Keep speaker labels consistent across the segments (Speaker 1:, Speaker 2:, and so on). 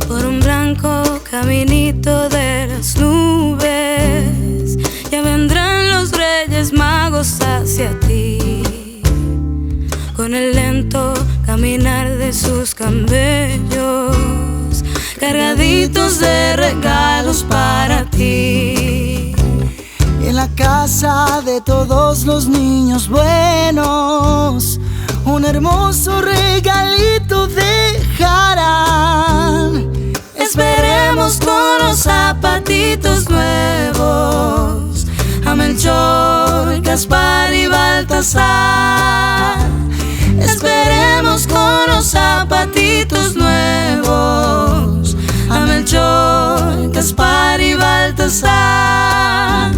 Speaker 1: Por un blanco caminito de las nubes, ya vendrán los Reyes Magos hacia ti, con el lento caminar de sus camellos, cargaditos de regalos para ti.
Speaker 2: Y en la casa de todos los niños buenos, un hermoso regalito dejarán.
Speaker 1: Esperemos con los zapatitos nuevos a Melchor, Gaspar y Baltasar. Esperemos con los zapatitos nuevos a Melchor, Gaspar y Baltasar.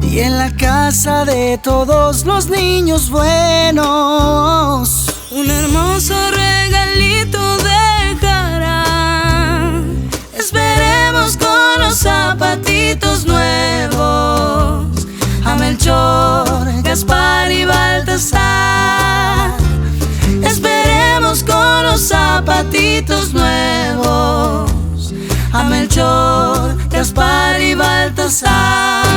Speaker 2: Y en la casa de todos los niños buenos,
Speaker 1: un hermoso regalito dejarán. Esperemos con los zapatitos nuevos a Melchor, Gaspar y Baltasar. Esperemos con los zapatitos nuevos a Melchor, Gaspar y Baltasar.